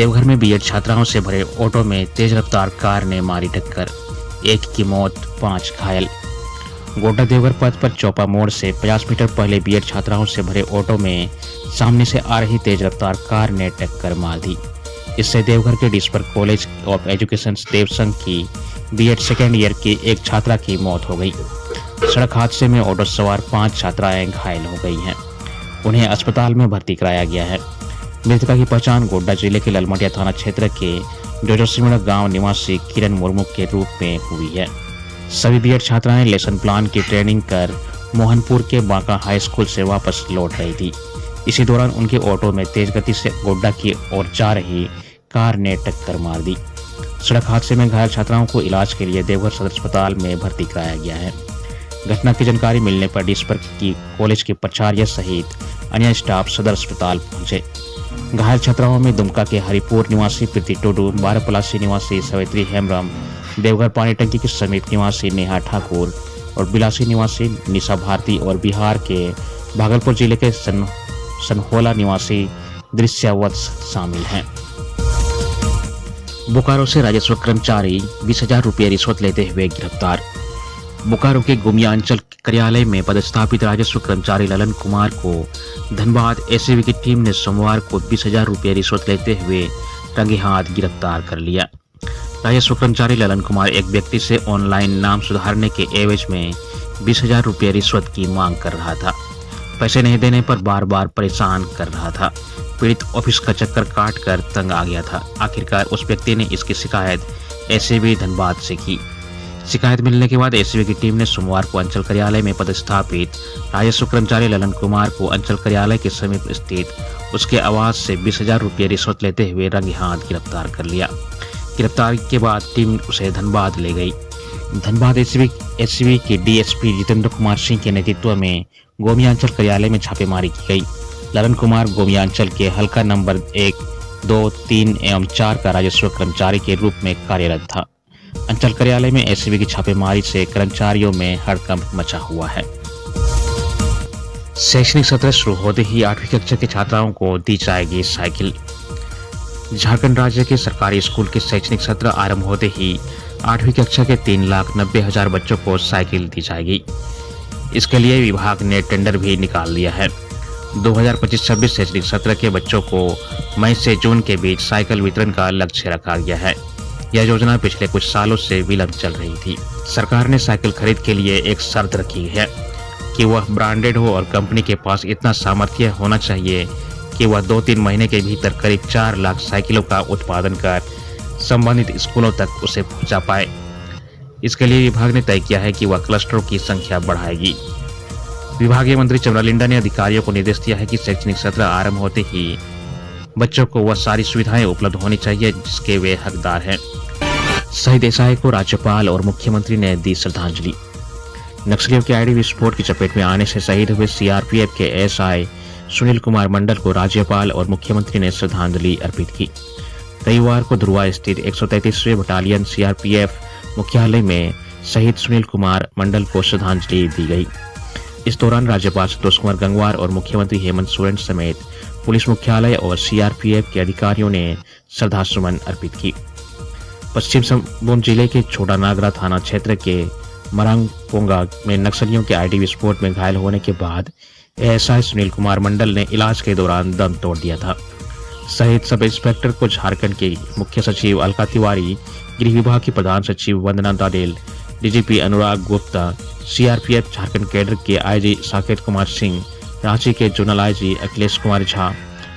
देवघर में बीएड छात्राओं से भरे ऑटो में तेज रफ्तार कार ने मारी टक्कर, एक की मौत, 5 घायल। गोड्डा देवघर पथ पर चौपा मोड़ से 50 मीटर पहले बीएड छात्राओं से भरे ऑटो में सामने से आ रही तेज रफ्तार कार ने टक्कर मार दी। इससे देवघर के डिस्पर कॉलेज ऑफ एजुकेशन देवसंघ की बीएड सेकेंड ईयर की एक छात्रा की मौत हो गई। सड़क हादसे में ऑटो सवार 5 छात्राएं घायल हो गई हैं। उन्हें अस्पताल में भर्ती कराया गया है। मृतका की पहचान गोड्डा जिले के ललमटिया थाना क्षेत्र के जोजोसिमड़ा गांव निवासी किरण मुर्मू के रूप में हुई है। सभी बीएड छात्राएं लेसन प्लान की ट्रेनिंग कर मोहनपुर के बांका हाई स्कूल से वापस लौट रही थी। इसी दौरान उनके ऑटो में तेज गति से गोड्डा की ओर जा रही कार ने टक्कर मार दी। सड़क हादसे में घायल छात्राओं को इलाज के लिए देवघर सदर अस्पताल में भर्ती कराया गया है। घटना की जानकारी मिलने पर डिस्पर की कॉलेज के प्राचार्य सहित अन्य स्टाफ सदर अस्पताल पहुंचे। घायल छात्राओं में दुमका के हरिपुर निवासी प्रीति टुडू, बारहपलासी निवासी सवित्री हेम्ब्रम, देवघर पानी टंकी के समीप निवासी नेहा ठाकुर और बिलासी निवासी निशा भारती और बिहार के भागलपुर जिले के सनहोला निवासी दृश्यवत्स शामिल हैं। बोकारो से राजस्व कर्मचारी 20,000 रुपये रिश्वत लेते हुए गिरफ्तार। बोकारो के गुमिया अंचल कार्यालय में पदस्थापित राजस्व कर्मचारी ललन कुमार को धनबाद एसीबी की टीम ने सोमवार को 20,000 रुपये रिश्वत लेते हुए रंगे हाथ गिरफ्तार कर लिया। राजस्व कर्मचारी ललन कुमार एक व्यक्ति से ऑनलाइन नाम सुधारने के एवज में 20,000 रुपये रिश्वत की मांग कर रहा था। पैसे नहीं देने पर बार बार परेशान कर रहा था। पीड़ित ऑफिस का चक्कर काट कर तंग आ गया था। आखिरकार उस व्यक्ति ने इसकी शिकायत एसीबी धनबाद से की। शिकायत मिलने के बाद एसीबी की टीम ने सोमवार को अंचल कार्यालय में पदस्थापित राजस्व कर्मचारी ललन कुमार को अंचल कार्यालय के समीप स्थित उसके आवास से 20,000 रुपये रिश्वत लेते हुए रंगे हाथ गिरफ्तार कर लिया। गिरफ्तारी के बाद टीम उसे धनबाद ले गई। धनबाद एसीबी के डीएसपी जितेंद्र कुमार सिंह के नेतृत्व में गोमिया अंचल कार्यालय में छापेमारी की गई। ललन कुमार गोमिया अंचल के हल्का नंबर 1, 2, 3 एवं 4 का राजस्व कर्मचारी के रूप में कार्यरत था। अंचल कार्यालय में एसीबी की छापेमारी से कर्मचारियों में हड़कंप मचा हुआ है। शैक्षणिक सत्र शुरू होते ही 8वीं कक्षा के छात्राओं को दी जाएगी साइकिल। झारखंड राज्य के सरकारी स्कूल के शैक्षणिक सत्र आरंभ होते ही 8वीं कक्षा के 3,90,000 बच्चों को साइकिल दी जाएगी। इसके लिए विभाग ने टेंडर भी निकाल दिया है। 2025-26 शैक्षणिक सत्र के बच्चों को मई से जून के बीच साइकिल वितरण का लक्ष्य रखा गया है। यह योजना पिछले कुछ सालों से विलंब चल रही थी। सरकार ने साइकिल खरीद के लिए एक शर्त रखी है कि वह ब्रांडेड हो और कंपनी के पास इतना सामर्थ्य होना चाहिए कि वह 2-3 महीने के भीतर करीब 4 लाख साइकिलों का उत्पादन कर संबंधित स्कूलों तक उसे पहुंचा पाए। इसके लिए विभाग ने तय किया है कि वह क्लस्टरों की संख्या बढ़ाएगी। विभागीय मंत्री चमरा लिंडा ने अधिकारियों को निर्देश दिया है कि शैक्षणिक सत्र आरंभ होते ही बच्चों को वह सारी सुविधाएं उपलब्ध होनी चाहिए जिसके वे हकदार हैं। शहीद एसआई को राज्यपाल और मुख्यमंत्री ने दी श्रद्धांजलि। नक्सलियों के आईडी विस्फोट की चपेट में आने से शहीद हुए सीआरपीएफ के एसआई सुनील कुमार मंडल को राज्यपाल और मुख्यमंत्री ने श्रद्धांजलि अर्पित की। रविवार को ध्रुवा स्थित 133वें बटालियन सीआरपीएफ मुख्यालय में शहीद सुनील कुमार मंडल को श्रद्धांजलि दी गई। इस दौरान राज्यपाल संतोष कुमार गंगवार और मुख्यमंत्री हेमंत सोरेन समेत पुलिस मुख्यालय और सीआरपीएफ के अधिकारियों ने श्रद्धासुमन अर्पित की। पश्चिम सिंहभूम जिले के छोटा नागरा थाना क्षेत्र के मरांगपोंगा में नक्सलियों के आईडी विस्फोट में घायल होने के बाद एएसआई सुनील कुमार मंडल ने इलाज के दौरान दम तोड़ दिया था। शहीद सब इंस्पेक्टर को झारखंड के मुख्य सचिव अलका तिवारी, गृह विभाग की प्रधान सचिव Vandana Dadel, DGP Anurag Gupta, CRPF Jharkhand cadre के आईजी साकेत कुमार सिंह, रांची के zonal IG Akhilesh Kumar Jha,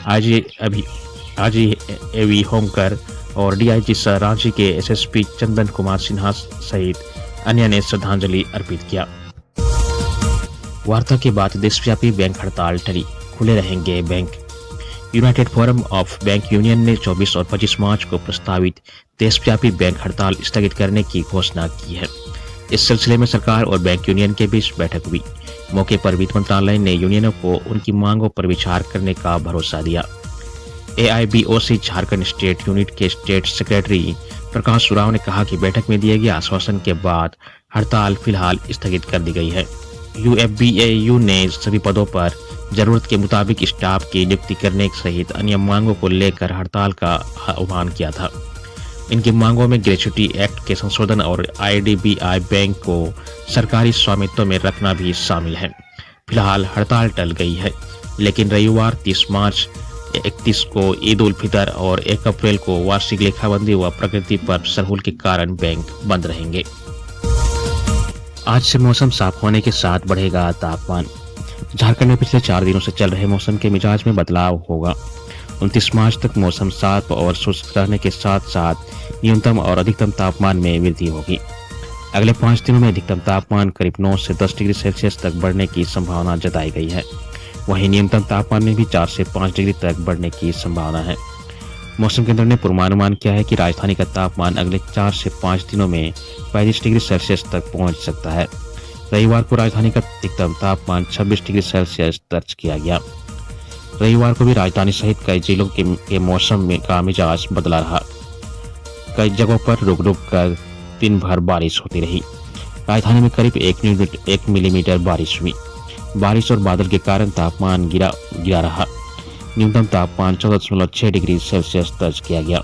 IG AV Homkar और डीआईजी सह रांची के एसएसपी चंदन कुमार सिन्हा सहित अन्य ने श्रद्धांजलि अर्पित किया। वार्ता के बाद देशव्यापी बैंक हड़ताल टली, खुले रहेंगे bank. United forum of bank union ने 24 और 25 मार्च को प्रस्तावित देशव्यापी बैंक हड़ताल स्थगित करने की घोषणा की है। इस सिलसिले में सरकार और बैंक यूनियन के बीच बैठक हुई। मौके पर वित्त मंत्रालय ने यूनियनों को उनकी मांगों पर विचार करने का भरोसा दिया। एआईबीओसी झारखंड स्टेट यूनिट के स्टेट सेक्रेटरी प्रकाश उरांव ने कहा कि बैठक में दिए गए आश्वासन के बाद हड़ताल फिलहाल स्थगित कर दी गई है। यूएफबीएयू ने सभी पदों पर जरूरत के मुताबिक स्टाफ की नियुक्ति करने सहित अन्य मांगों को लेकर हड़ताल का आह्वान किया था। इनकी मांगों में ग्रेच्युटी एक्ट के संशोधन और IDBI बैंक को सरकारी स्वामित्व में रखना भी शामिल है। फिलहाल हड़ताल टल गई है, लेकिन रविवार 30 मार्च 31 को ईद उल फितर और 1 अप्रैल को वार्षिक लेखाबंदी व प्रकृति पर्व सरहुल के कारण बैंक बंद रहेंगे। आज से मौसम साफ होने के साथ बढ़ेगा तापमान। झारखंड में पिछले 4 दिनों से चल रहे मौसम के मिजाज में बदलाव होगा। 29 मार्च तक मौसम साफ और शुष्क रहने के साथ साथ न्यूनतम और अधिकतम तापमान में वृद्धि होगी। अगले 5 दिनों में अधिकतम तापमान करीब 9 से 10 डिग्री सेल्सियस तक बढ़ने की संभावना जताई गई है। वहीं न्यूनतम तापमान में भी 4 से 5 डिग्री तक बढ़ने की संभावना है। मौसम केंद्र ने पूर्वानुमान किया है कि राजधानी का तापमान अगले 4 से 5 दिनों में 35 डिग्री सेल्सियस तक पहुंच सकता है। रविवार को राजधानी का अधिकतम तापमान 26 डिग्री सेल्सियस दर्ज किया गया। रविवार को भी राजधानी सहित कई जिलों के मौसम का मिजाज बदला रहा। कई जगहों पर रुक रुक कर दिन भर बारिश होती रही। राजधानी में करीब 1 मिलीमीटर बारिश हुई। बारिश और बादल के कारण तापमान गिरा रहा। न्यूनतम तापमान 14.6 डिग्री सेल्सियस दर्ज किया गया।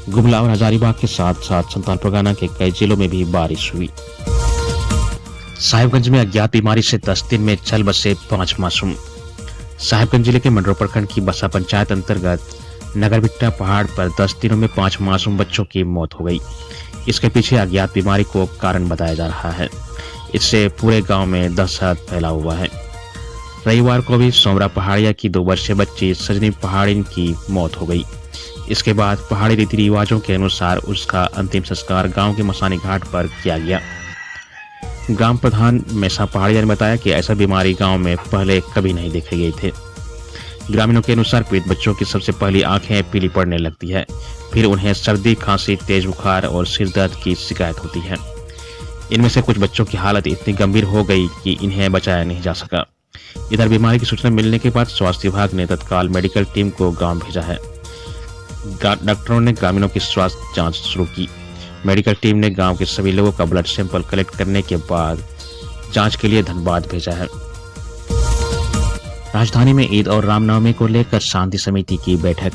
गुमला और हजारीबाग के साथ साथ संताल परगना के कई जिलों में भी बारिश हुई। साहिबगंज में अज्ञात बीमारी से 10 दिन में चल बसे 5 मासूम। साहिबगंज जिले के मंडरो प्रखंड की बसा पंचायत अंतर्गत नगरबिट्टा पहाड़ पर 10 दिनों में 5 मासूम बच्चों की मौत हो गई। इसके पीछे अज्ञात बीमारी को कारण बताया जा रहा है। इससे पूरे गांव में दहशत फैला हुआ है। रविवार को भी सोमरा पहाड़िया की 2 वर्षीय बच्ची सजनी पहाड़िन की मौत हो गई। इसके बाद पहाड़ी रीति रिवाजों के अनुसार उसका अंतिम संस्कार गांव के मसानी घाट पर किया गया। ग्राम प्रधान मैसा पहाड़िया ने बताया कि ऐसा बीमारी गांव में पहले कभी नहीं देखे गए थे। ग्रामीणों के अनुसार पीड़ित बच्चों की सबसे पहली आंखें पीली पड़ने लगती है, फिर उन्हें सर्दी, खांसी, तेज बुखार और सिर दर्द की शिकायत होती है। इनमें से कुछ बच्चों की हालत इतनी गंभीर हो गई कि इन्हें बचाया नहीं जा सका। इधर बीमारी की सूचना मिलने के बाद स्वास्थ्य विभाग ने तत्काल मेडिकल टीम को गांव भेजा है। डॉक्टरों ने ग्रामीणों की स्वास्थ्य जांच शुरू की। मेडिकल टीम ने गांव के सभी लोगों का ब्लड सैंपल कलेक्ट करने के बाद जांच के लिए धनबाद भेजा है। राजधानी में ईद और रामनवमी को लेकर शांति समिति की बैठक।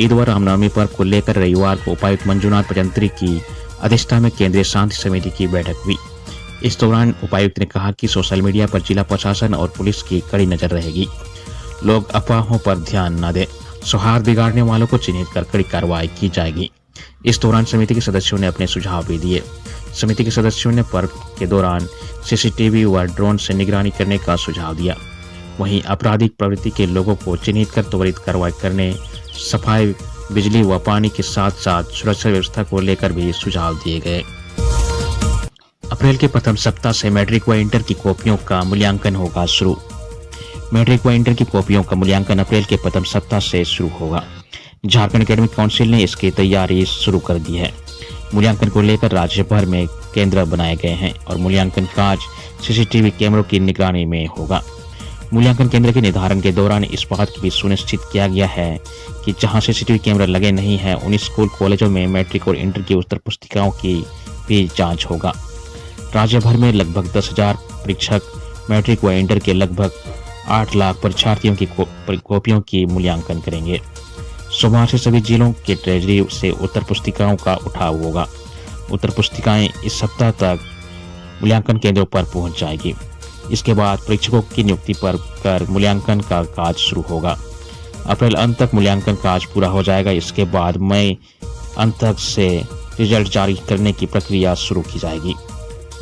ईद व रामनवमी पर्व को लेकर रविवार को उपायुक्त मंजुनाथ भजंत्री की अध्यक्षता में केंद्रीय शांति समिति की बैठक हुई। इस दौरान उपायुक्त ने कहा कि सोशल मीडिया पर जिला प्रशासन और पुलिस की कड़ी नजर रहेगी। लोग अफवाहों पर ध्यान न दें। सौहार्द बिगाड़ने वालों को चिन्हित कर कड़ी कार्रवाई की जाएगी। इस दौरान समिति के सदस्यों ने अपने सुझाव भी दिए। समिति के सदस्यों ने पर्व के दौरान CCTV व ड्रोन से निगरानी करने का सुझाव दिया। वहीं आपराधिक प्रवृत्ति के लोगों को चिन्हित कर त्वरित कार्रवाई करने, सफाई, बिजली व पानी के साथ साथ सुरक्षा व्यवस्था को लेकर भी सुझाव दिए गए। अप्रैल के प्रथम सप्ताह से मैट्रिक व इंटर की कॉपियों का मूल्यांकन होगा शुरू। मैट्रिक व इंटर की कॉपियों का मूल्यांकन अप्रैल के प्रथम सप्ताह से शुरू होगा। झारखंड एकेडमिक काउंसिल ने इसकी तैयारी शुरू कर दी है। मूल्यांकन को लेकर राज्य भर में केंद्र बनाए गए हैं और मूल्यांकन कार्य CCTV कैमरों की निगरानी में होगा। मूल्यांकन केंद्र के निर्धारण के दौरान इस बात की भी सुनिश्चित किया गया है कि जहां CCTV कैमरा लगे नहीं हैं, उन स्कूल कॉलेजों में मैट्रिक और इंटर की उत्तर पुस्तिकाओं की भी जांच होगा। राज्य भर में लगभग 10,000 परीक्षक मैट्रिक व इंटर के लगभग 8 लाख परीक्षार्थियों की कॉपियों की मूल्यांकन करेंगे। सोमवार से सभी जिलों के ट्रेजरी से उत्तर पुस्तिकाओं का उठाव होगा। उत्तर पुस्तिकाएं इस सप्ताह तक मूल्यांकन केंद्रों पर पहुंच जाएगी। इसके बाद परीक्षकों की नियुक्ति पर कर मूल्यांकन का कार्य शुरू होगा। अप्रैल अंत तक मूल्यांकन कार्य पूरा हो जाएगा। इसके बाद मई अंत तक से रिजल्ट जारी करने की प्रक्रिया शुरू की जाएगी।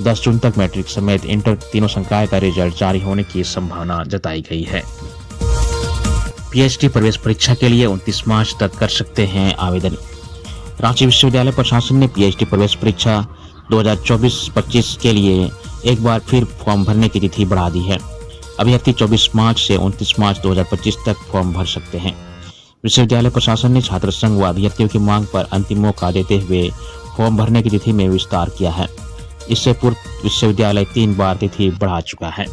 10 जून तक मैट्रिक समेत इंटर तीनों संकाय का रिजल्ट जारी होने की संभावना जताई गई है। PhD प्रवेश परीक्षा के लिए 29 मार्च तक कर सकते हैं आवेदन। रांची विश्वविद्यालय प्रशासन ने PhD प्रवेश परीक्षा 2024-25 के लिए एक बार फिर फॉर्म भरने की तिथि बढ़ा दी है। अभ्यर्थी 24 मार्च से 29 मार्च 2025 तक फॉर्म भर सकते हैं। विश्वविद्यालय प्रशासन ने छात्र संघ व अभ्यर्थियों की मांग पर अंतिम मौका देते हुए फॉर्म भरने की तिथि में विस्तार किया है। इससे पूर्व विश्वविद्यालय 3 बार तिथि बढ़ा चुका है।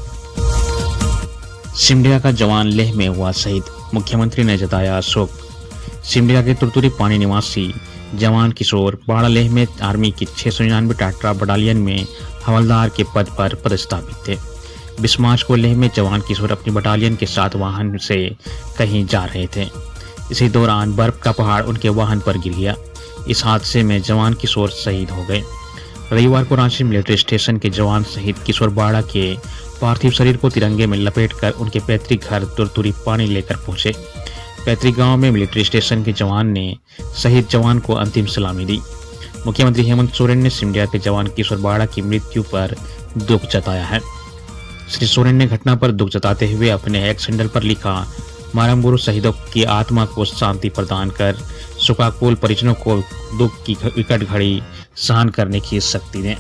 सिमडेगा का जवान लेह में हुआ शहीद, मुख्यमंत्री ने जताया शोक। सिमडेगा के तुरतुरी पानी निवासी जवान किशोर बाड़ा लेह में आर्मी की 699 टाट्रा बटालियन में हवलदार के पद पर पदस्थापित थे। 20 मार्च को लेह में जवान किशोर अपनी बटालियन के साथ वाहन से कहीं जा रहे थे। इसी दौरान बर्फ का पहाड़ उनके वाहन पर गिर गया। इस हादसे में जवान किशोर शहीद हो गए। रविवार को रांची मिलिट्री स्टेशन के जवान शहीद किशोर बाड़ा के पार्थिव शरीर को तिरंगे में लपेटकर उनके पैतृक घर तुरतुरी पानी लेकर पहुंचे। पैतृक गांव में मिलिट्री स्टेशन के जवान ने शहीद जवान को अंतिम सलामी दी। मुख्यमंत्री हेमंत सोरेन ने सिमरिया के जवान किशोर बाड़ा की मृत्यु पर दुख जताया है। श्री सोरेन ने घटना पर दुख जताते हुए अपने एक्स हैंडल पर लिखा, मारम गुरु शहीदों की आत्मा को शांति प्रदान कर शोकाकुल परिजनों को दुख की विकट घड़ी सहन करने की शक्ति दें।